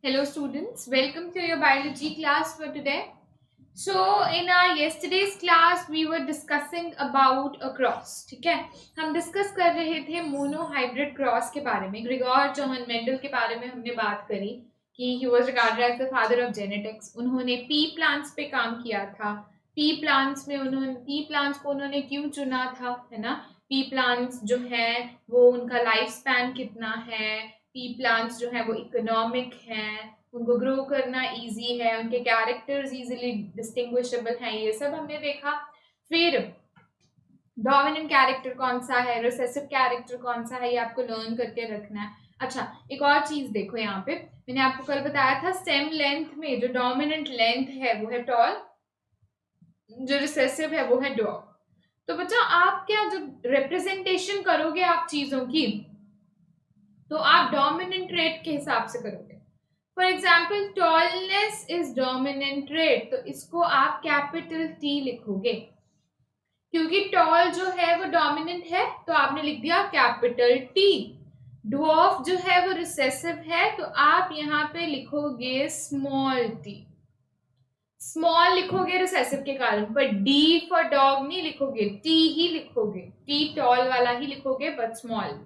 Hello students, welcome to your biology class for today. So in our yesterday's class we were discussing about a cross. ठीक है, हम discuss कर रहे थे mono hybrid cross के बारे में. ग्रिगोर जोहन मेंडल के बारे में हमने बात करी कि he was regarded as the father of genetics. उन्होंने पी प्लांट्स पे काम किया था. पी प्लांट्स को उन्होंने क्यों चुना था, है ना. पी प्लांट्स जो है वो उनका लाइफ स्पैन कितना है, पी प्लांट्स जो है वो इकोनॉमिक हैं, उनको ग्रो करना इजी है, उनके कैरेक्टर्स इजीली डिस्टिंग्विशेबल हैं, ये सब हमने देखा. फिर डोमिनेंट कैरेक्टर कौन सा है, रिसेसिव कैरेक्टर कौन सा है, ये आपको लर्न करके रखना है. अच्छा, एक और चीज देखो, यहाँ पे मैंने आपको कल बताया था स्टेम लेंथ में जो डोमिनेंट लेंथ है वो है टॉल, जो रिसेसिव है वो है डॉर्फ. तो बच्चा आप क्या जो रिप्रेजेंटेशन करोगे आप चीजों की, तो आप डोमिनेंट ट्रेट के हिसाब से करोगे. For example tallness is dominant trait, तो इसको आप कैपिटल टी लिखोगे क्योंकि टॉल जो है वो डोमिनेंट है, तो आपने लिख दिया कैपिटल टी. ड्वार्फ जो है वो रिसेसिव है, तो आप यहाँ पे लिखोगे स्मॉल टी. स्मॉल लिखोगे रिसेसिव के कारण, पर डी फॉर डॉग नहीं लिखोगे, टी ही लिखोगे, टी टॉल वाला ही लिखोगे बट स्मॉल.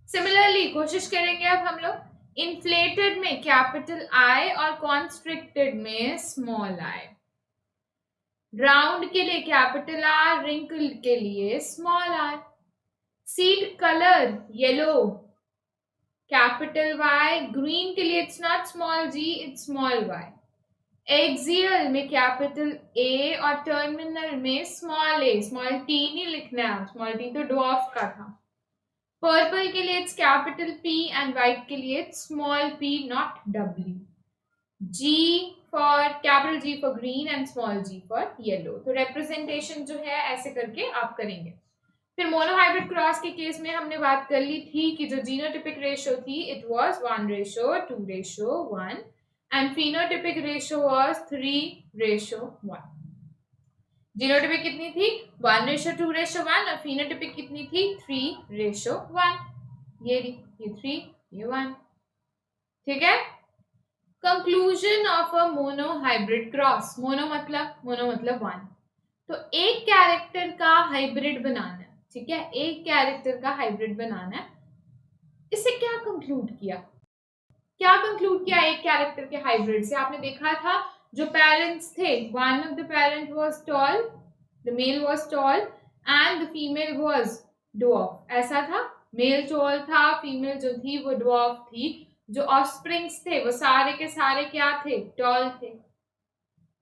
सिमिलरली कोशिश करेंगे अब हम लोग इन्फ्लेटेड में कैपिटल आई और कॉन्स्ट्रिक्टेड में स्मॉल आई. राउंड के लिए कैपिटल आर, रिंकल के लिए small r. Seed colour yellow capital Y, green के लिए it's not small g, it's small y. Axial में कैपिटल ए और टर्मिनल में स्मॉल ए, स्मॉल टी नहीं लिखना है, स्मॉल टी तो ड्वार्फ का था. पर्पल के लिए it's capital P and white के लिए इट्स स्मॉल पी नॉट डब्ल्यू. G for capital G for green and small g for yellow. तो रिप्रेजेंटेशन जो है ऐसे करके आप करेंगे. फिर मोनोहाइब्रिड क्रॉस के केस में हमने बात कर ली थी कि जो जीनोटिपिक रेशियो थी it was 1:2:1 and phenotypic ratio was 3:1. Genotypic कितनी थी 1:2:1 और फिनोटिपिक कितनी थी 3:1. ये 3 ये 1. ठीक है. Conclusion of a monohybrid cross. Mono मतलब 1. तो एक कैरेक्टर का हाइब्रिड बनाना है, ठीक है, एक कैरेक्टर का हाइब्रिड बनाना है. इससे क्या कंक्लूड किया एक कैरेक्टर के हाइब्रिड से. आपने देखा था जो पेरेंट्स थे, one of the parent was tall, the male was tall and the female was dwarf. ऐसा था, मेल टॉल था, फीमेल जो थी वो ड्वार्फ थी. जो ऑफस्प्रिंग्स थे वो सारे के सारे क्या थे, टॉल थे,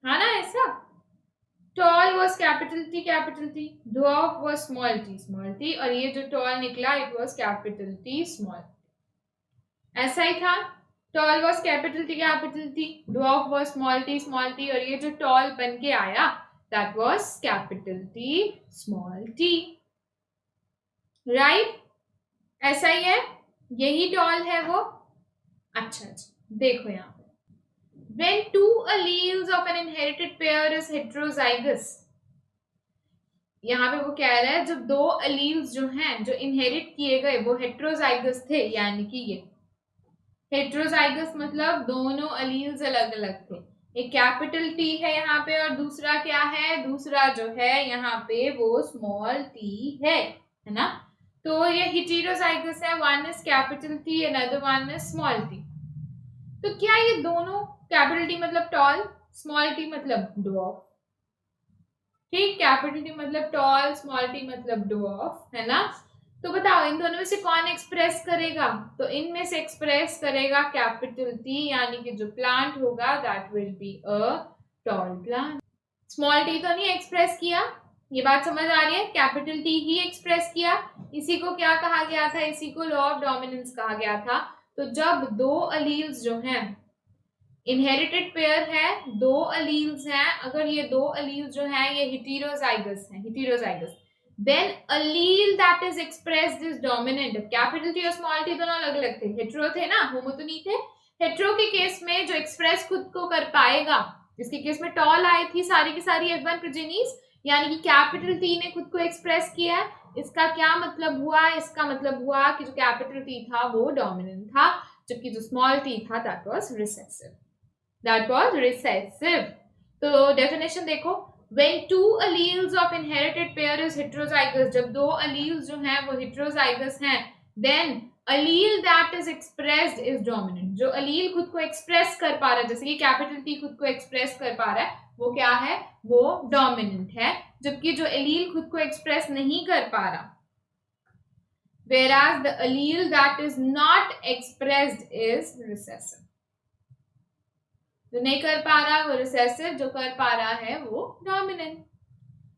है ना. ऐसा tall was capital T, dwarf was small t, और ये जो टॉल निकला it was capital T small. ऐसा ही था, tall was capital T, dwarf was small t, और ये जो टॉल बन के आया that was capital T small t. Right, ऐसा ही है, यही टॉल है वो. अच्छा देखो यहाँ पे when two alleles of an inherited pair is heterozygous, यहाँ पे वो कह रहा है जब दो अलील्स जो हैं जो इनहेरिट किए गए वो हेट्रोजाइगस थे, यानी कि ये हेट्रोजाइगस मतलब दोनों अलील्स अलग अलग थे. एक कैपिटल टी है यहाँ पे और दूसरा क्या है, दूसरा जो है यहाँ पे वो स्मॉल टी है ना. तो ये हेटेरोजाइगस है, one is capital T another one is small T. तो क्या ये दोनों कैपिटल टी मतलब टॉल, स्मॉल टी मतलब ड्वार्फ, ठीक, कैपिटल टी मतलब टॉल, स्मॉल टी मतलब ड्वार्फ, है ना. तो बताओ इन दोनों में से कौन एक्सप्रेस करेगा, तो इनमें से एक्सप्रेस करेगा कैपिटल टी, यानी कि जो प्लांट होगा that will be a tall plant. Small T तो नहीं एक्सप्रेस किया, ये बात समझ आ रही है, कैपिटल टी ही एक्सप्रेस किया. इसी को क्या कहा गया था, इसी को लॉ ऑफ डोमिनेंस कहा गया था. तो जब दो अलील्स जो हैं, इनहेरिटेड पेयर है, दो अलील्स हैं, अगर ये दो अलील्स जो हैं ये heterozygous, then allele that is expressed is dominant. Capital T और स्मॉल टी दोनों अलग अलग थे, हेटेरो थे ना, होमो तो नहीं थे. हेटेरो के केस में जो एक्सप्रेस खुद को कर पाएगा, इसके केस में टॉल आई थी सारी की सारी F1 प्रोजेनीज, यानी कि कैपिटल टी ने खुद को एक्सप्रेस किया है. इसका क्या मतलब हुआ, इसका मतलब हुआ कि जो कैपिटल टी था वो डोमिनेंट था. जबकि जो स्मॉल टी था दैट वाज रिसेसिव। तो डेफिनेशन देखो, when two alleles of inherited pair is heterozygous, जब दो alleles जो हैं वो heterozygous हैं, then allele that is expressed is dominant। जो allele खुद को एक्सप्रेस कर पा रहा है, जैसे कि कैपिटल टी खुद को एक्सप्रेस कर पा रहा है, वो क्या है, वो डोमिनेंट है। जबकि जो allele खुद को एक्सप्रेस नहीं कर पा रहा, whereas the allele that is not expressed is recessive। जो नहीं कर पा रहा वो रिसेसिव, जो कर पा रहा है वो डोमिनेंट।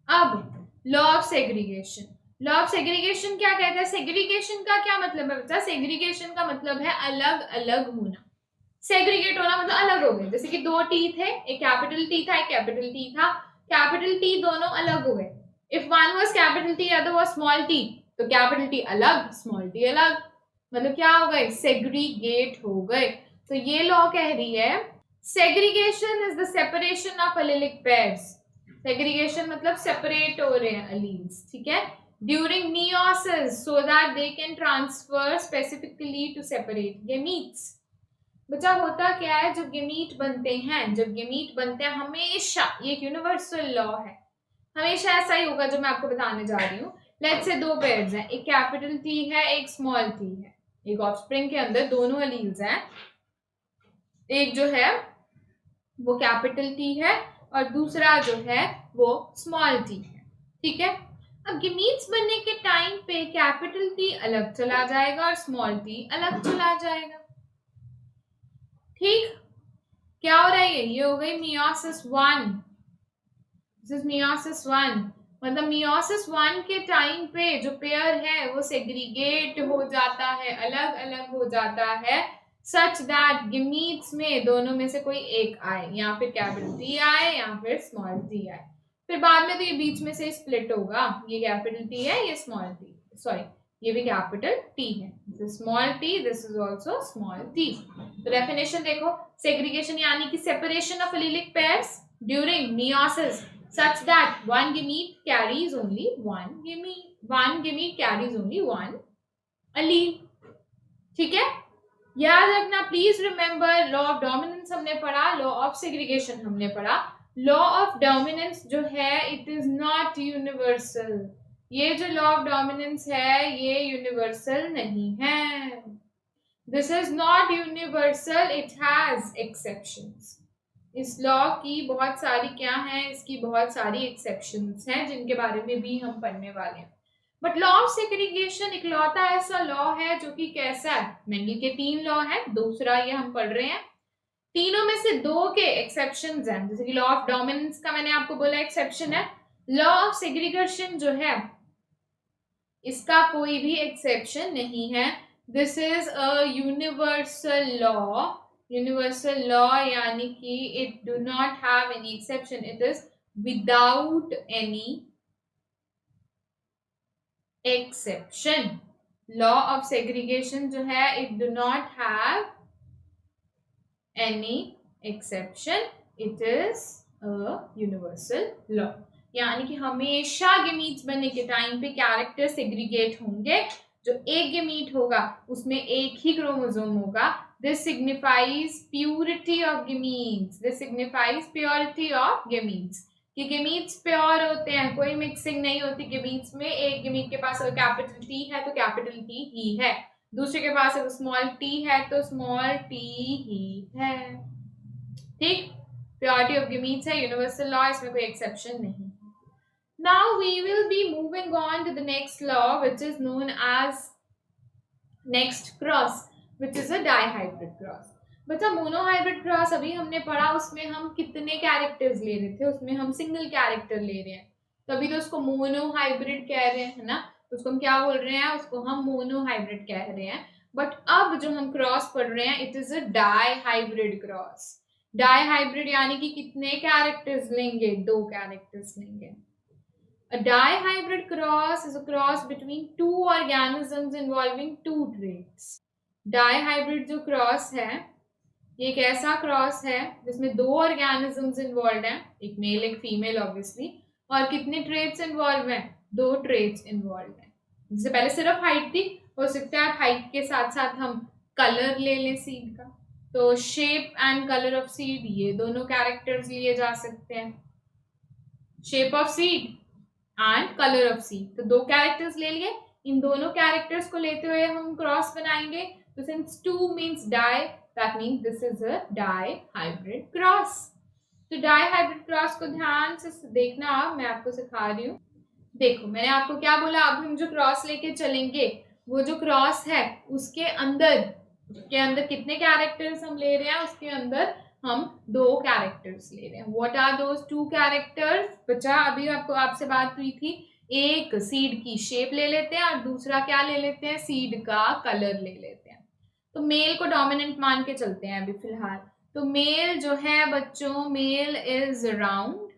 अब law of segregation, law of segregation क्या कहता है? सेग्रीगेशन का क्या मतलब है बच्चा? सेग्रीगेशन का मतलब है अलग अलग होना। सेग्रीगेट होना मतलब अलग हो गए। जैसे कि दो टी थे, एक कैपिटल टी था, एक कैपिटल टी था, कैपिटल टी दोनों अलग हो गए। If one was capital T other was small T, तो कैपिटल टी अलग, स्मॉल टी अलग, मतलब क्या हो गए? सेग्रीगेट हो गए। तो ये लॉ कह रही है segregation is the separation of allelic pairs। segregation मतलब separate हो रहे हैं alleles, ठीक है, during meiosis so that they can transfer specifically to separate gametes। बच्चा होता क्या है, जब गेमीट बनते हैं, हमेशा, ये एक यूनिवर्सल लॉ है, हमेशा ऐसा ही होगा जो मैं आपको बताने जा रही हूँ। लेट्स से दो पेयर्स हैं, एक कैपिटल टी है, एक स्मॉल टी है, एक ऑफस्प्रिंग के अंदर दोनों एलील्स हैं, एक जो है वो कैपिटल टी है और दूसरा जो है वो स्मॉल टी है, ठीक है। अब गेमीट्स बनने के टाइम पे कैपिटल टी अलग चला जाएगा और स्मॉल टी अलग चला जाएगा, ठीक। क्या हो रहा है? ये हो गई मियोसिस 1, दिस इज मियोसिस 1। मतलब मियोसिस 1 के टाइम पे जो पेयर है वो सेग्रीगेट हो जाता है, अलग अलग हो जाता है, सच दैट गेमीट्स में दोनों में से कोई एक आए, या फिर कैपिटल टी आए या फिर स्मॉल टी आए। फिर बाद में तो ये बीच में से स्प्लिट होगा, ये कैपिटल टी है, ये स्मॉल टी, सॉरी ये भी कैपिटल टी है, this is small T, this is also small T. तो डेफिनेशन देखो, सेग्रीगेशन यानी कि separation of allelic pairs during meiosis such that one gamete carries only one gamete carries only one allele, ठीक है। याद रखना, please remember, law of dominance हमने पढ़ा, लॉ ऑफ सेग्रीगेशन हमने पढ़ा। लॉ ऑफ डोमिनेंस जो है इट इज नॉट यूनिवर्सल, ये जो लॉ ऑफ डोमिनेंस है ये यूनिवर्सल नहीं है, this is not universal, it has exceptions. इस लॉ की बहुत सारी क्या है, इसकी बहुत सारी एक्सेप्शंस हैं जिनके बारे में भी हम पढ़ने वाले हैं। बट लॉ ऑफ सेग्रीगेशन इकलौता ऐसा लॉ है जो कि कैसा है, मेंडल के 3 लॉ है, दूसरा ये हम पढ़ रहे हैं, तीनों में से 2 के एक्सेप्शंस हैं। जैसे कि लॉ ऑफ डोमिनेंस का मैंने आपको बोला एक्सेप्शन है, लॉ ऑफ सेग्रीगेशन जो है इसका कोई भी एक्सेप्शन नहीं है, this is a universal law, यानी कि it do not have any exception, it is without any exception. Law of segregation जो है it do not have any exception, it is a universal law, यानी कि हमेशा gametes बनने के time पे कैरेक्टर सेग्रीगेट होंगे। जो एक गेमीट होगा उसमें एक ही क्रोमोसोम होगा, this signifies purity of gametes, this signifies purity of gametes, कि गेमीट्स प्योर होते हैं, कोई मिक्सिंग नहीं होती गेमीट्स में। एक गेमीट के पास अगर कैपिटल टी है तो कैपिटल टी ही है, दूसरे के पास अगर स्मॉल टी है तो स्मॉल टी ही है, ठीक। प्योरिटी ऑफ गेमीट्स है, यूनिवर्सल लॉ, इसमें कोई एक्सेप्शन नहीं। Now we will be moving on to the next law, which is known as next cross, which is a dihybrid cross। बच्चा monohybrid cross अभी हमने पढ़ा, उसमें हम कितने कैरेक्टर्स ले रहे थे, उसमें हम सिंगल कैरेक्टर ले रहे हैं, तभी तो उसको मोनोहाइब्रिड कह रहे हैं, है ना। उसको हम क्या बोल रहे हैं, उसको हम मोनोहाइब्रिड कह रहे हैं। बट अब जो हम क्रॉस पढ़ रहे हैं it is a dihybrid cross. Dihybrid यानी कि कितने कैरेक्टर्स लेंगे, 2 कैरेक्टर्स लेंगे। A dihybrid cross is a cross between 2 organisms involving 2 traits। dihybrid जो क्रॉस है ये एक ऐसा क्रॉस है जिसमें 2 ऑर्गेनिजम्स इन्वॉल्व हैं, एक मेल एक फीमेल ऑब्वियसली, और कितने ट्रेट्स इन्वॉल्व हैं, 2 ट्रेट्स इन्वॉल्व हैं। जिससे पहले सिर्फ हाइट थी, हो सकता है हाइट के साथ साथ हम कलर ले लें सीड का, तो shape and colour of seed ये दोनों कैरेक्टर्स लिए जा सकते हैं। Shape of seed and colour of seed, तो दो कैरेक्टर्स ले लिए। इन दोनों कैरेक्टर्स को लेते हुए हम क्रॉस बनाएंगे। तो since 2 means di, that means this is a dihybrid cross. तो डाई हाइब्रिड क्रॉस को ध्यान से देखना, मैं आपको सिखा रही हूँ। देखो मैंने आपको क्या बोला, अब हम जो क्रॉस लेके चलेंगे, वो जो क्रॉस है उसके अंदर कितने कैरेक्टर्स हम ले रहे हैं, उसके अंदर हम 2 कैरेक्टर्स ले रहे हैं। What are those 2 characters? बच्चा अभी आपको आपसे बात हुई थी, एक सीड की शेप ले लेते हैं और दूसरा क्या ले लेते हैं, सीड का कलर ले लेते हैं। तो मेल को डोमिनेंट मान के चलते हैं अभी फिलहाल। तो मेल जो है बच्चों, male is round,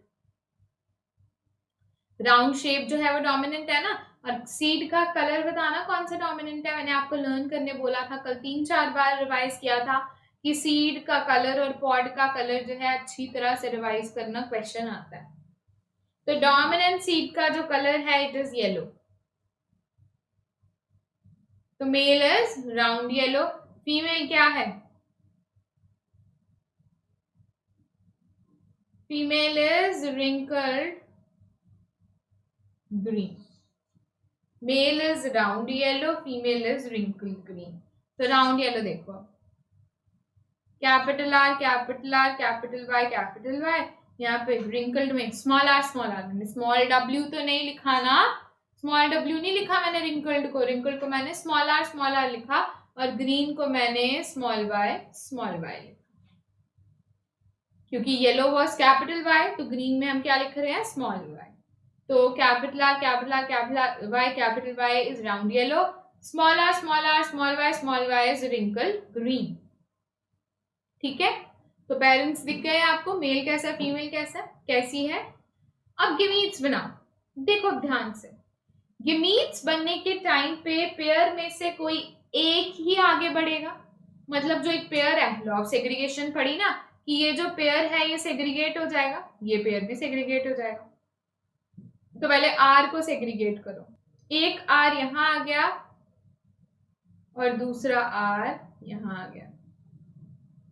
round shape जो है वो डोमिनेंट है ना। और सीड का कलर बताना कौन सा डोमिनेंट है, मैंने आपको लर्न करने बोला था कल, 3-4 बार रिवाइज किया था कि सीड का कलर और पॉड का कलर जो है अच्छी तरह से रिवाइज करना, क्वेश्चन आता है। तो डोमिनेंट सीड का जो कलर है इट इज येलो, तो male is round yellow. Female क्या है, female is wrinkled green. Male is round yellow, female is wrinkled green. तो राउंड येलो देखो, capital R capital R capital Y, यहाँ पे रिंकल्ड में स्मॉल आर, मैंने small डब्ल्यू तो नहीं लिखा ना, स्मॉल डब्ल्यू नहीं लिखा मैंने रिंकल्ड को मैंने स्मॉल आर लिखा, और ग्रीन को मैंने स्मॉल वाई लिखा, क्योंकि येलो वॉज कैपिटल वाई, तो ग्रीन में हम क्या लिख रहे हैं, स्मॉल वाई। तो capital R capital Y is round yellow, small y is wrinkled green. ठीक है, तो पेरेंट्स दिख गए आपको, मेल कैसा फीमेल कैसा कैसी है। अब गिमीट्स बनाओ, देखो ध्यान से, गिमीट्स बनने के टाइम पे पेयर में से कोई एक ही आगे बढ़ेगा। मतलब जो एक पेयर है, लॉ ऑफ सेग्रीगेशन पढ़ी ना, कि ये जो पेयर है ये सेग्रीगेट हो जाएगा, ये पेयर भी सेग्रीगेट हो जाएगा। तो पहले आर को सेग्रीगेट करो, एक आर यहां आ गया और दूसरा आर यहां आ गया।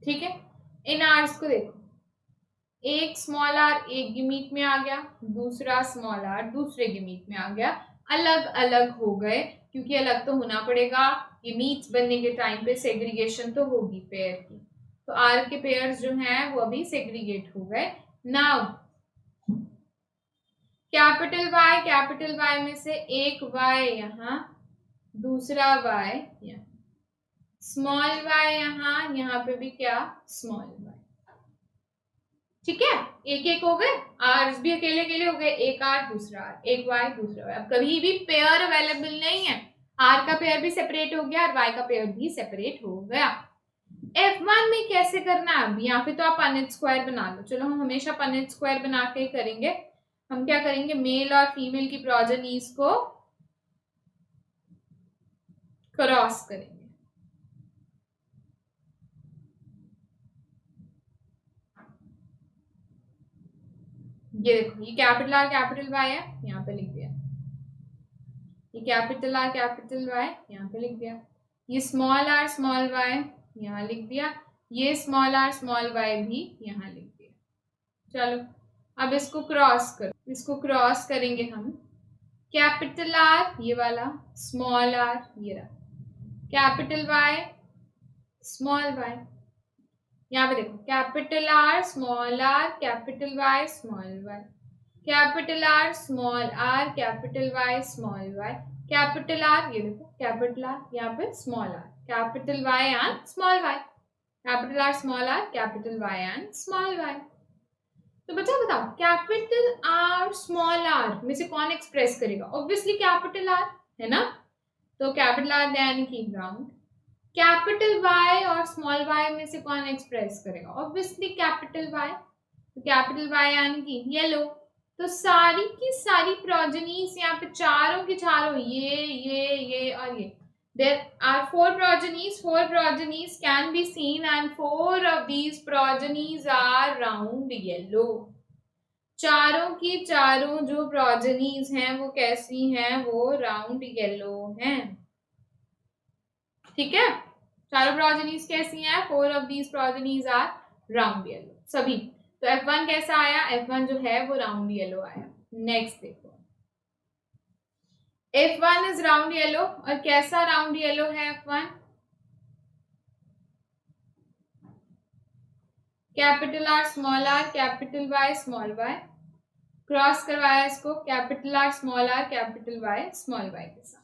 ठीक है, इन आर्स को देखो, एक स्मॉल आर एक गिमीट में आ गया, दूसरा स्मॉल आर दूसरे गिमीट में आ गया, अलग अलग हो गए, क्योंकि अलग तो होना पड़ेगा, गिमीट्स बनने के टाइम पे सेग्रीगेशन तो होगी पेयर की। तो आर के पेयर्स जो हैं वो अभी सेग्रीगेट हो गए। नाउ कैपिटल वाई में से एक वाई यहाँ, दूसरा वाई यहाँ, स्मॉल वाई यहाँ पे भी क्या, स्मॉल वाई। ठीक है, एक एक हो गए, आर्स भी अकेले अकेले हो गए, एक आर दूसरा आर, एक वाई दूसरा वाई। अब कभी भी पेयर अवेलेबल नहीं है, आर का पेयर भी सेपरेट हो गया और वाई का पेयर भी सेपरेट हो गया। F1 में कैसे करना है, अब यहाँ पे तो आप पनेट स्क्वायर बना लो, चलो हम हमेशा पनेट स्क्वायर बना के ही करेंगे। हम क्या करेंगे, मेल और फीमेल की प्रोजेनीज को क्रॉस करेंगे। ये देखो, ये कैपिटल आर कैपिटल वाई है, यहाँ पे लिख दिया, ये कैपिटल आर कैपिटल वाई यहाँ पे लिख दिया, ये स्मॉल वाई यहाँ लिख दिया, ये स्मॉल वाई भी यहाँ लिख दिया। चलो अब इसको क्रॉस करो, इसको क्रॉस करेंगे हम, कैपिटल आर ये वाला, स्मॉल आर ये रहा, कैपिटल वाई स्मॉल वाई, यहाँ पे देखो capital R capital Y small y, capital R capital Y small y, capital R ये देखो, कैपिटल आर यहाँ पे small are, capital Y and small y, capital R capital Y and small y. तो बच्चा बताओ, कैपिटल आर स्मॉल आर में से कौन एक्सप्रेस करेगा, ऑब्वियसली कैपिटल आर है ना, तो कैपिटल आर यानी कि राउंड। कैपिटल वाई और स्मॉल वाई में से कौन एक्सप्रेस करेगा, ऑब्वियसली कैपिटल वाई, तो कैपिटल वाई यानी कि येलो। तो सारी की सारी प्रोजेनीज यहाँ पे चारों की चारों, ये और ये, there are four progenies can be seen and 4 of these progenies are round yellow। चारों की चारों जो प्रोजेनीज हैं वो कैसी हैं, वो राउंड येलो हैं। ठीक है, चारों प्रोजेनीज कैसी हैं? 4 of these progenies are round yellow, सभी। तो F1 कैसा आया? F1 जो है वो राउंड येलो आया। नेक्स्ट देखो, F1 इज राउंड येलो, और कैसा राउंड येलो है F1? Capital R capital Y small y, cross करवाया इसको capital R small Y small y के साथ,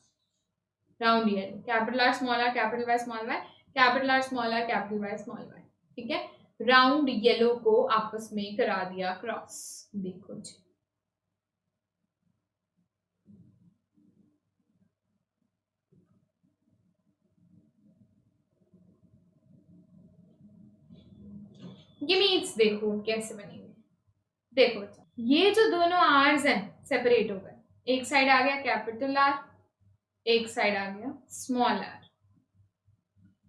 round yellow. Capital R capital Y small y, capital R capital Y small y, ठीक है। Round yellow को आपस में करा दिया क्रॉस। देखो जी, गिमीट्स देखो कैसे बनेंगे। देखो बच्चा, ये जो दोनों आर्स हैं सेपरेट हो गए, एक साइड आ गया कैपिटल आर, एक साइड आ गया स्मॉल आर,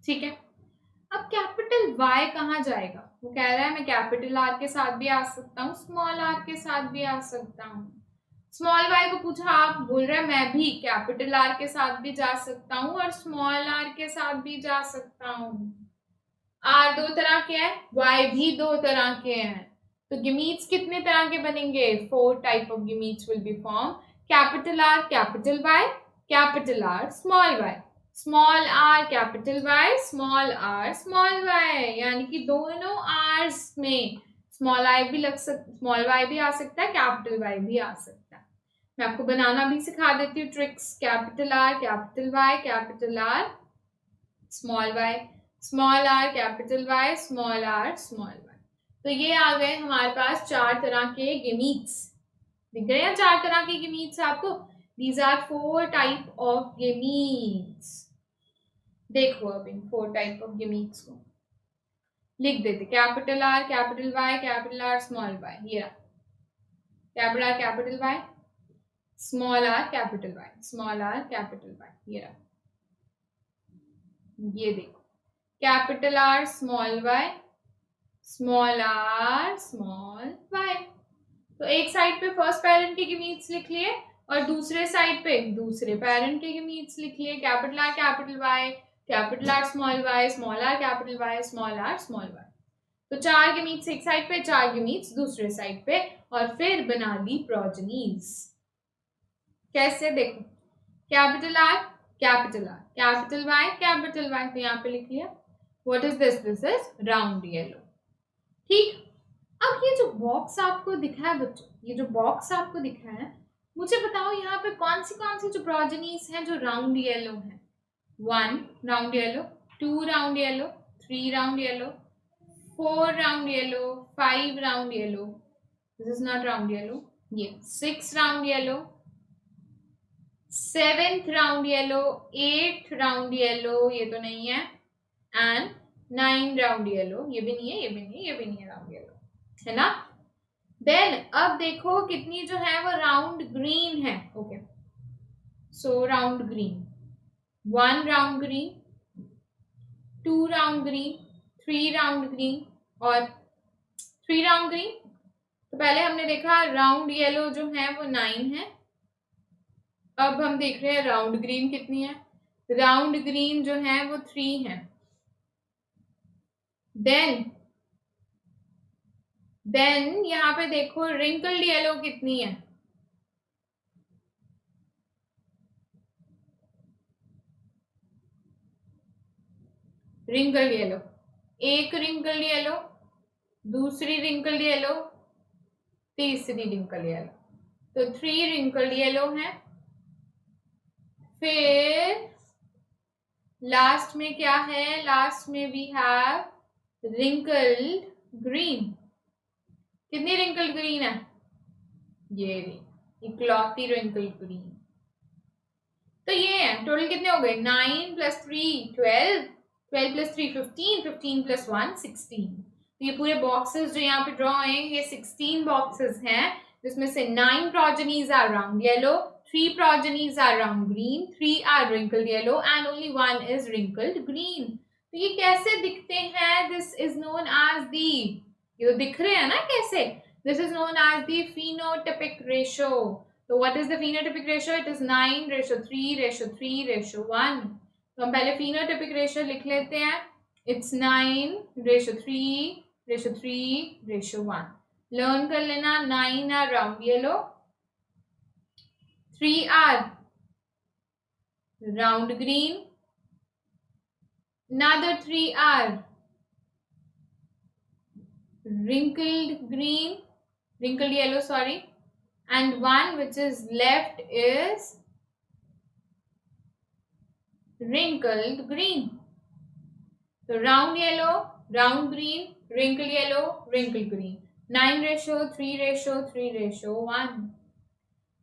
ठीक है। अब कैपिटल वाई कहाँ जाएगा? वो कह रहा है मैं कैपिटल आर के साथ भी आ सकता हूँ, स्मॉल आर के साथ भी आ सकता हूँ। स्मॉल वाई को पूछा, आप बोल रहे हैं मैं भी कैपिटल आर के साथ भी जा सकता हूँ और स्मॉल आर के साथ भी जा सकता हूँ। आर दो तरह के हैं, वाई भी दो तरह के हैं, तो गिमीट्स कितने तरह के बनेंगे? 4 type of gametes will be form. Capital R capital Y, capital R small Y, small are capital Y, small are small Y, यानी कि दोनों आर्स में स्मॉल आई भी लग सकता, स्मॉल वाई भी आ सकता है, कैपिटल वाई भी आ सकता है। मैं आपको बनाना भी सिखा देती हूँ tricks. Capital R capital Y, capital R small Y, small are capital Y, small are small y. तो ये आ गए हमारे पास 4 तरह के गिमीट्स। दिख गए हैं 4 तरह के गिमीट्स आपको? These are 4 type of gametes. देखो अब इन 4 टाइप ऑफ गिमीट्स को लिख देते। Capital R capital Y, capital R small y, ये रहा capital R capital Y, small are capital Y, small are capital Y, ये रहा। ये देखो capital R small Y, small are small y. तो एक साइड पे फर्स्ट पेरेंट के गिमीट्स लिख लिए और दूसरे साइड पे दूसरे पेरेंट के गिमीट्स लिख लिए। Capital R capital Y, capital R small Y, small are capital Y, small are small y. तो 4 गिमीट्स एक साइड पे, 4 गिमीट्स दूसरे साइड पे, और फिर बना दी प्रोजेनीज। कैसे? देखो capital R capital R, capital Y capital Y, तो यहाँ पे लिख लिया। What is this? This is round yellow, ठीक। अब ये जो बॉक्स आपको दिखा है बच्चों, ये जो बॉक्स आपको दिखा है, मुझे बताओ यहाँ पे कौन सी जो प्रोजेनीज हैं जो राउंड येलो हैं? 1 round yellow, 2 round yellow, 3 round yellow, 4 round yellow, 5 round yellow, this is not round yellow, ये 6 round yellow, 7th round yellow, 8th round yellow, ये तो नहीं है, एंड 9 राउंड येलो, ये भी नहीं है, ये भी नहीं है, ये भी नहीं है राउंड येलो, है ना। देन अब देखो कितनी जो है वो राउंड ग्रीन है। ओके, सो round green, 1 round green, 2 round green, 3 round green और 3 राउंड ग्रीन। तो पहले हमने देखा राउंड येलो जो है वो 9 है, अब हम देख रहे हैं राउंड ग्रीन कितनी है। राउंड ग्रीन जो है वो 3 है। देन यहाँ पे देखो रिंकल्ड येलो कितनी है? रिंकल्ड येलो, एक रिंकल्ड येलो, दूसरी रिंकल्ड येलो, तीसरी रिंकल्ड येलो, तो 3 रिंकल्ड येलो है। फिर लास्ट में क्या है? लास्ट में वी हैव रिंकल्ड ग्रीन। कितनी रिंकल्ड ग्रीन है? ये इकलौती रिंकल्ड ग्रीन। तो ये है टोटल कितने हो गए? 9 + 3 12, 12 + 3 15, 15 + 1 16। तो ये पूरे बॉक्सेस जो यहाँ पे ड्रॉ हैं ये 16 बॉक्सेस हैं, जिसमें से 9 progenies are round yellow, 3 progenies are round green, 3 are wrinkled yellow and only 1 is wrinkled green. तो ये कैसे दिखते हैं? This is known as the, ये तो दिख रहे हैं ना कैसे? This is known as the phenotypic ratio. So what is the phenotypic ratio? It is 9:3:3:1. तो हम पहले phenotypic रेशियो लिख लेते हैं. It's 9:3:3:1. लर्न कर लेना. 9 are round yellow, 3 are round green, another 3 are wrinkled yellow, sorry, and one which is left is wrinkled green. So round yellow, round green, wrinkled yellow, wrinkled green. 9:3:3:1.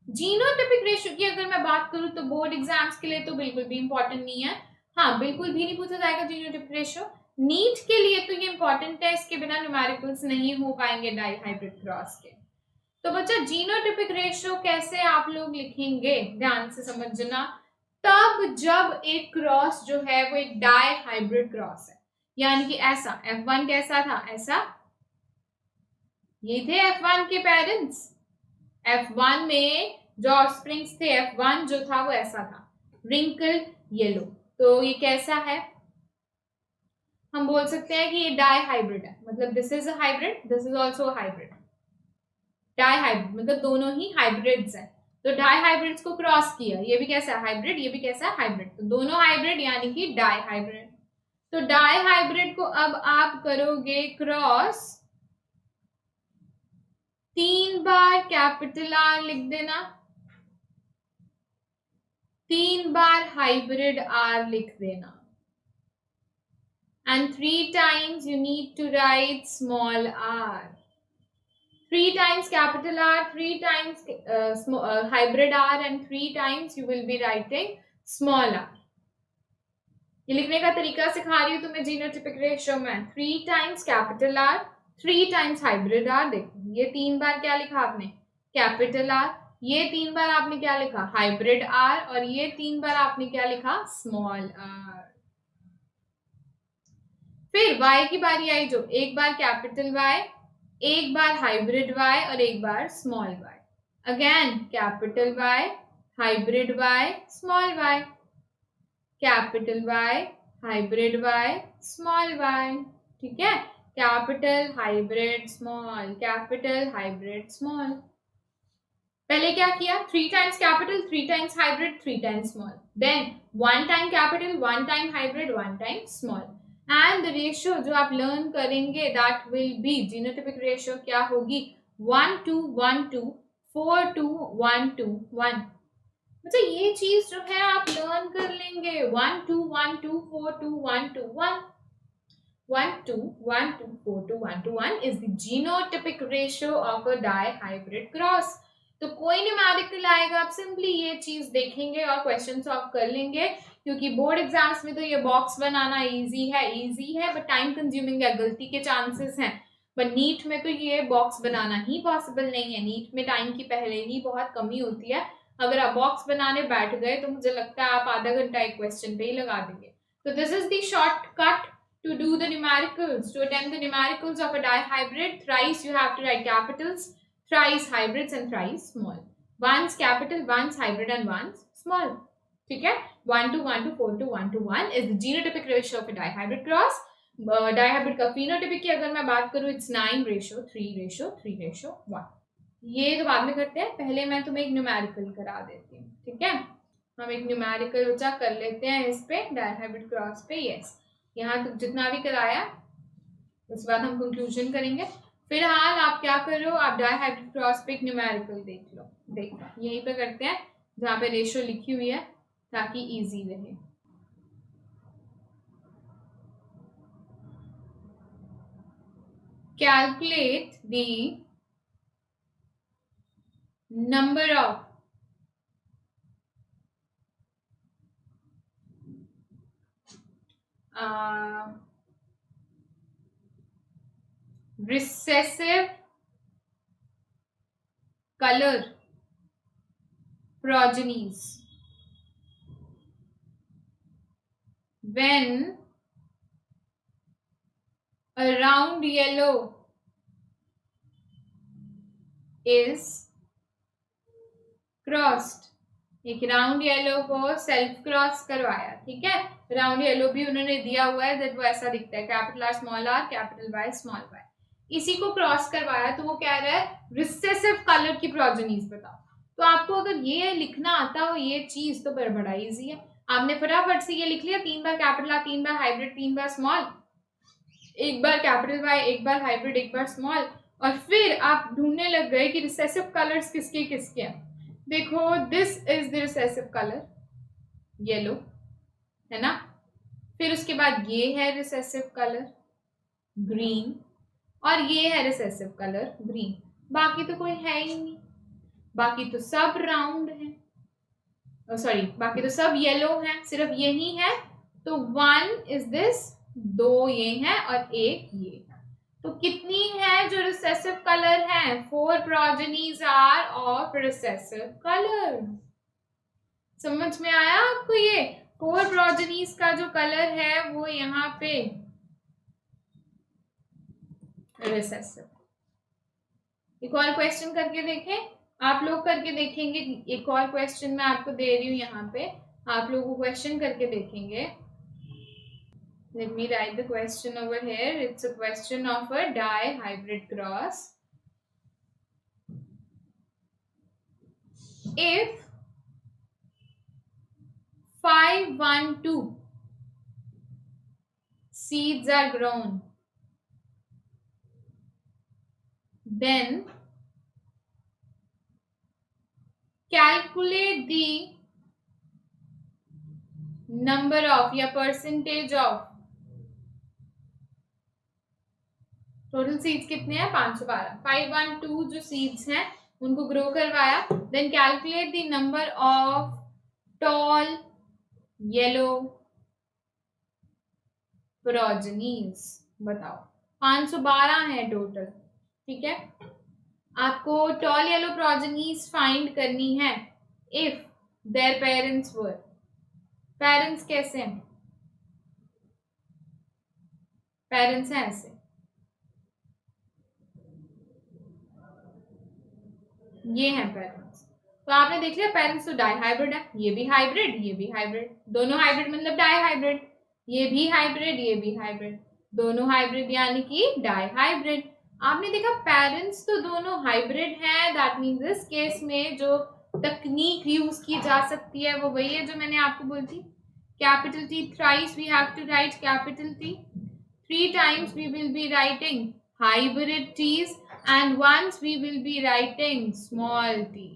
Genotypic ratio की अगर मैं बात करूं तो board exams के लिए तो बिल्कुल भी इंपॉर्टेंट नहीं है. हाँ, बिल्कुल भी नहीं पूछा जाएगा जीनोटिपिक रेशियो. नीट के लिए तो ये इंपॉर्टेंट है, इसके बिना न्यूमेरिकल्स नहीं हो पाएंगे डाइहाइब्रिड क्रॉस के. तो बच्चा जीनोटिपिक रेशियो कैसे आप लोग लिखेंगे, ध्यान से समझना. तब जब एक क्रॉस जो है वो एक डाइहाइब्रिड क्रॉस है, यानी कि ऐसा F1 कैसा था, ऐसा ये थे F1 के पेरेंट्स. F1 में जो ऑफस्प्रिंग्स थे, F1 जो था वो ऐसा था, रिंकल येलो. तो ये कैसा है, हम बोल सकते हैं कि ये डाइहाइब्रिड है. मतलब this is a hybrid, this is also hybrid. Dihybrid मतलब दोनों ही हाइब्रिड्स हैं. तो डाइहाइब्रिड्स को क्रॉस किया, ये भी कैसा हाइब्रिड, ये भी कैसा हाइब्रिड. तो दोनों हाइब्रिड यानी कि डाइहाइब्रिड. तो डाइहाइब्रिड को अब आप करोगे क्रॉस, 3 बार कैपिटल R लिख देना, 3 बार हाइब्रिड R लिख देना, and 3 times you need to write small r. 3 times capital R, 3 times hybrid R, and 3 times you will be writing small r. ये लिखने का तरीका सिखा रही हूँ तुम्हें जीनोटिपिक रेशियो में. 3 times capital R, 3 times hybrid R. देखो ये 3 बार क्या लिखा आपने, कैपिटल R. ये 3 बार आपने क्या लिखा, हाइब्रिड R. और ये 3 बार आपने क्या लिखा, स्मॉल r. फिर y की बारी आई, जो एक बार कैपिटल Y, एक बार हाइब्रिड Y और एक बार small y. Again capital Y, hybrid Y, small y, capital Y, hybrid Y, small y. ठीक है, capital hybrid small, capital hybrid small. पहले क्या किया, 3 times capital, 3 times hybrid, 3 times small. Then 1 time capital, 1 time hybrid, 1 time small. And the ratio जो आप learn करेंगे, that will be genotypic ratio क्या होगी, 1:1:2, 4:1:1. मतलब ये चीज जो है आप learn कर लेंगे, 1:1:2, 4:1:1. 1:1:2, 4:1:1 is the genotypic ratio of a dihybrid cross. तो कोई न्यूमेरिकल आएगा, आप सिंपली ये चीज देखेंगे और क्वेश्चन सॉल्व कर लेंगे. क्योंकि बोर्ड एग्जाम्स में तो ये बॉक्स बनाना इजी है बट टाइम कंज्यूमिंग है, गलती के चांसेस हैं. बट नीट में तो ये बॉक्स बनाना ही पॉसिबल नहीं है. नीट में टाइम की पहले ही बहुत कमी होती है. अगर आप बॉक्स बनाने बैठ गए तो मुझे लगता है आप आधा घंटा एक क्वेश्चन पे ही लगा देंगे. तो this is the shortcut to do the numericals. To attempt the numericals of a dihybrid, thrice you have to write capitals, thrice hybrids and thrice small. Once capital, once hybrid and once small. ठीक है, 1:1:2, 4:1:1 is the genotypic ratio of a dihybrid cross. Dihybrid का phenotypic की अगर मैं बात करूँ, it's 9:3:3:1. ये तो बाद में करते हैं, पहले मैं तुम्हें एक न्यूमेरिकल करा देती हूँ. ठीक है, हम एक न्यूमेरिकल बच्चा कर लेते हैं इस पे, डायहाइब्रिड क्रॉस पे. यस, यहाँ तक जितना भी कराया, उसके बाद हम कंक्लूजन करेंगे. फिलहाल आप क्या करो, आप डायहाइब्रिड क्रॉस पे एक न्यूमेरिकल देख लो. देखो यहीं पे करते हैं जहाँ पे रेशियो लिखी हुई है, ताकि इजी रहे. Calculate the number of recessive color progenies when a round yellow is crossed, एक राउंड येलो को सेल्फ क्रॉस करवाया, ठीक है। राउंड येलो भी उन्होंने दिया हुआ है, दैट वो ऐसा दिखता है, capital R small are, capital Y small y. इसी को क्रॉस करवाया तो वो कह रहा है रिसेसिव कलर की प्रोजेनीज बताओ। तो आपको अगर ये लिखना आता हो ये चीज तो बड़ा इजी है, आपने फटाफट से ये लिख लिया, 3 बार कैपिटल आर, 3 बार हाइब्रिड, 3 बार स्मॉल, एक बार कैपिटल वाई, एक बार हाइब्रिड, एक बार स्मॉल, और फिर आप ढूंढने लग गए कि रिसेसिव कलर्स किसके किसके हैं। देखो this is the recessive colour yellow, है ना। फिर उसके बाद ये है रिसेसिव कलर ग्रीन, और ये है रिसेसिव कलर ग्रीन। बाकी तो कोई है ही नहीं, बाकी तो सब राउंड है, सॉरी बाकी तो सब येलो है, सिर्फ यही है। तो 1 इज दिस, 2 ये है और एक ये है। तो कितनी है जो रिसेसिव कलर है? 4 progenies are of recessive colour. समझ में आया आपको? ये 4 प्रोजेनीज का जो कलर है वो यहाँ पे रिसेसिव। एक और क्वेश्चन करके देखें, आप लोग करके देखेंगे। एक और क्वेश्चन मैं आपको दे रही हूँ यहाँ पे, आप लोगों को क्वेश्चन करके देखेंगे। Let me write the question over here. It's a question of a dihybrid cross. If 512 seeds are grown, then calculate the number of या percentage of टोटल सीड्स कितने हैं? 512। 512 जो सीड्स हैं उनको ग्रो करवाया, then calculate the number of tall yellow progenies. बताओ 512 है total, ठीक है। आपको टॉल येलो प्रोजेनीज फाइंड करनी है if their parents were, parents कैसे हैं? पेरेंट्स हैं ऐसे, ये हैं पेरेंट्स। तो आपने देख लिया पेरेंट्स तो डाई हाइब्रिड है, ये भी हाइब्रिड, ये भी हाइब्रिड, दोनों हाइब्रिड मतलब डाई हाइब्रिड, ये भी हाइब्रिड, ये भी हाइब्रिड, दोनों हाइब्रिड यानी कि डाई हाइब्रिड। आपने देखा पेरेंट्स तो दोनों हाइब्रिड हैं, दैट मीन्स इस केस में जो तकनीक यूज की जा सकती है वो वही है जो मैंने आपको बोली थी। Capital T thrice we have to write capital T, 3 times we will be writing hybrid t's, and once we will be writing small t.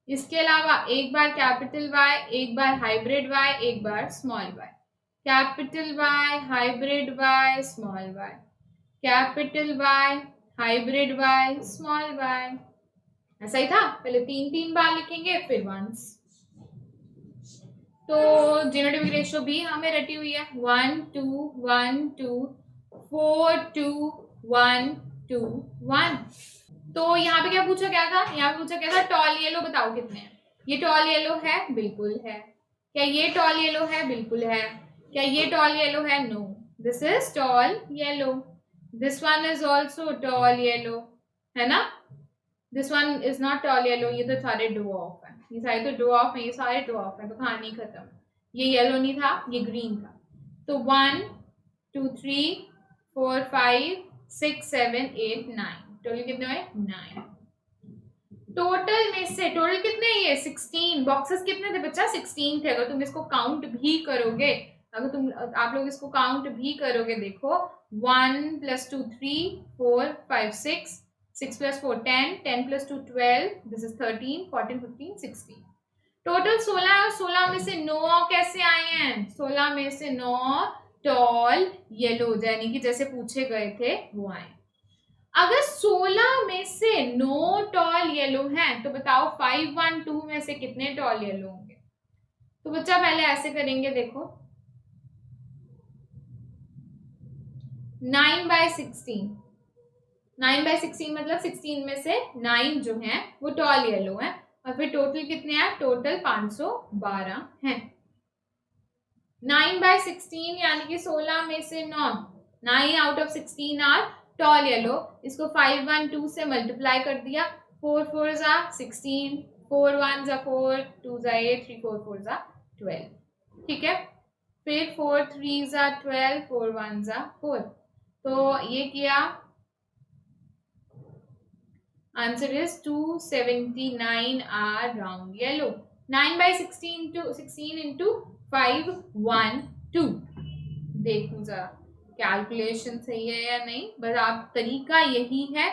इसके अलावा एक बार कैपिटल Y, एक बार हाइब्रिड Y, एक बार small y, capital Y, hybrid Y, small y, capital Y, hybrid Y, small y। ऐसा ही था, पहले 3 बार लिखेंगे फिर वंस। तो जेनोटिक रेशियो भी हमें रटी हुई है 1 2 1 2 4 2 1 2 1। तो यहाँ पे क्या पूछा क्या था? यहाँ पे पूछा क्या था? टॉल येलो बताओ कितने हैं। ये टॉल येलो है, बिल्कुल है। क्या ये टॉल येलो है? बिल्कुल है। क्या ये टॉल येलो है? No, this is tall yellow. This one is also tall yellow, है ना। This one is not tall yellow, ये तो सारे डुऑफ है, ये सारे तो डुऑफ है, ये सारे डुऑफ है, तो कहानी खत्म। ये येलो नहीं था, ये ग्रीन था। तो 1 2 3 4 5 6 7 8 9, टोटल कितने हुए? 9। टोटल में से टोटल कितने? ये 16। बॉक्सेस कितने थे बच्चा? 16 थे। अगर तुम इसको काउंट भी करोगे, अगर आप लोग इसको काउंट भी करोगे, देखो 1 + 2 3 4 5 6 6 + 4 10 10 + 2 12, दिस इज 13 14 15 16। टोटल 16 है, और 16 में से 9 कैसे आए हैं? 16 में से 9 टॉल येलो यानी कि जैसे पूछे गए थे वो आए। अगर 16 में से 9 टॉल येलो हैं तो बताओ 512 में से कितने टॉल येलो होंगे? तो बच्चा पहले ऐसे करेंगे, देखो 9/16, 9/16 मतलब 16 में से 9 जो हैं वो टॉल येलो हैं, और फिर टोटल कितने हैं? टोटल 512 हैं। 9/16 यानी कि 16 में से 9 out of 16 are tall yellow. इसको 512 से मल्टीप्लाई कर दिया, 4 4 16, 4 1 जा 4, 2 जा 8, 3 4 4 जा 12, ठीक है। फिर 4 3 जा 12, 4 1 जा 4, तो ये किया, answer is 279 are round yellow. 9 by 16 into 5 1 2। देखो जरा कैलकुलेशन सही है या नहीं, बस आप तरीका यही है,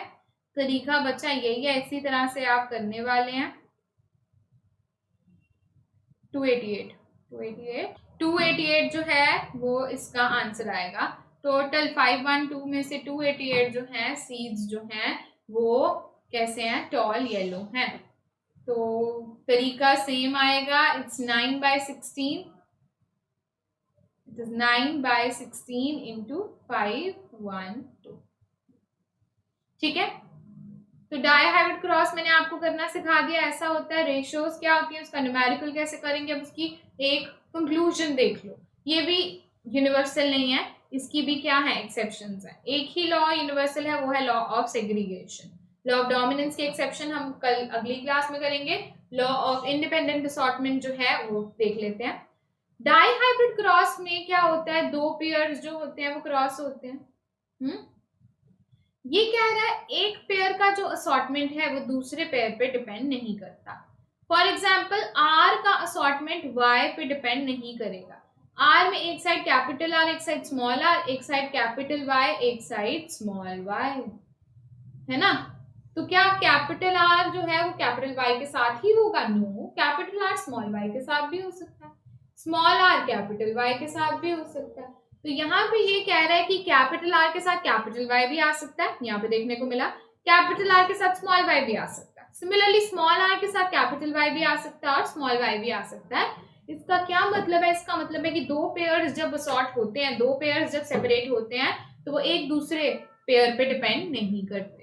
तरीका बच्चा यही है, इसी तरह से आप करने वाले हैं। 288 जो है वो इसका आंसर आएगा। टोटल 512 में से 288 जो है सीड्स जो हैं वो कैसे हैं, टॉल येलो हैं। तो तरीका सेम आएगा, it's 9 by 16, it is 9 by 16 into 5 1 2, ठीक है। तो डाई हाइब्रिड क्रॉस मैंने आपको करना सिखा दिया, ऐसा होता है। रेशियोज क्या होती है, उसका न्यूमेरिकल कैसे करेंगे, अब उसकी एक कंक्लूजन देख लो। ये भी यूनिवर्सल नहीं है, इसकी भी क्या है, एक्सेप्शंस है। एक ही लॉ यूनिवर्सल है, वो है law of segregation. Law of dominance के एक्सेप्शन हम कल अगली क्लास में करेंगे। लॉ ऑफ इंडिपेंडेंट असॉर्टमेंट जो है वो देख लेते हैं। डाई हाइब्रिड क्रॉस में क्या होता है, दो पेयर्स जो होते हैं वो क्रॉस होते हैं। ये कह रहा है एक पेयर का जो असॉर्टमेंट है वो दूसरे पेयर पे डिपेंड नहीं करता। फॉर एग्जाम्पल आर का असॉर्टमेंट वाई पे डिपेंड नहीं करेगा। आर में एक साइड कैपिटल आर, एक साइड स्मॉल आर, एक साइड कैपिटल वाई, एक साइड स्मॉल वाई, है ना। तो क्या कैपिटल आर जो है वो कैपिटल वाई के साथ ही होगा? No, capital R small y के साथ भी हो सकता है, स्मॉल आर कैपिटल वाई के साथ भी हो सकता है। तो यहाँ पे ये कह रहा है कि कैपिटल आर के साथ कैपिटल वाई भी आ सकता है, यहाँ पे देखने को मिला। कैपिटल आर के साथ स्मॉल वाई भी आ सकता है। सिमिलरली स्मॉल आर के साथ कैपिटल वाई भी आ सकता है और स्मॉल वाई भी आ सकता है। इसका क्या मतलब है? इसका मतलब है कि दो पेयर्स जब असॉर्ट होते हैं, दो पेयर्स जब सेपरेट होते हैं, तो वो एक दूसरे पेयर पे डिपेंड नहीं करते।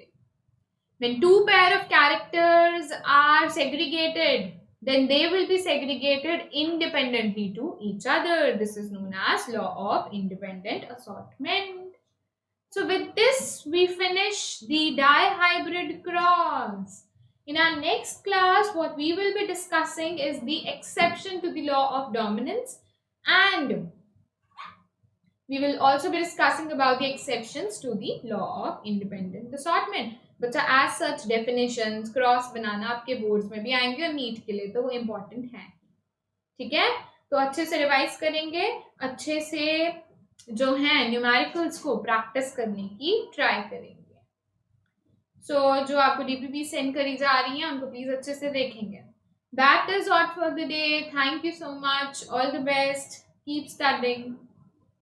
When two pair of characters are segregated, then they will be segregated independently to each other. This is known as law of independent assortment. So with this, we finish the dihybrid cross. In our next class, what we will be discussing is the exception to the law of dominance, and we will also be discussing about the exceptions to the law of independent assortment. बच्चा as such definitions cross बनाना आपके boards में भी आएंगे और NEET के लिए तो वो इम्पोर्टेंट है, ठीक है। तो अच्छे से रिवाइज करेंगे, अच्छे से जो है न्यूमेरिकल्स को प्रैक्टिस करने की ट्राई करेंगे। सो जो आपको डीपीपी सेंड करी जा रही है उनको प्लीज अच्छे से देखेंगे। That is all for the day. Thank you so much, all the best, keep studying.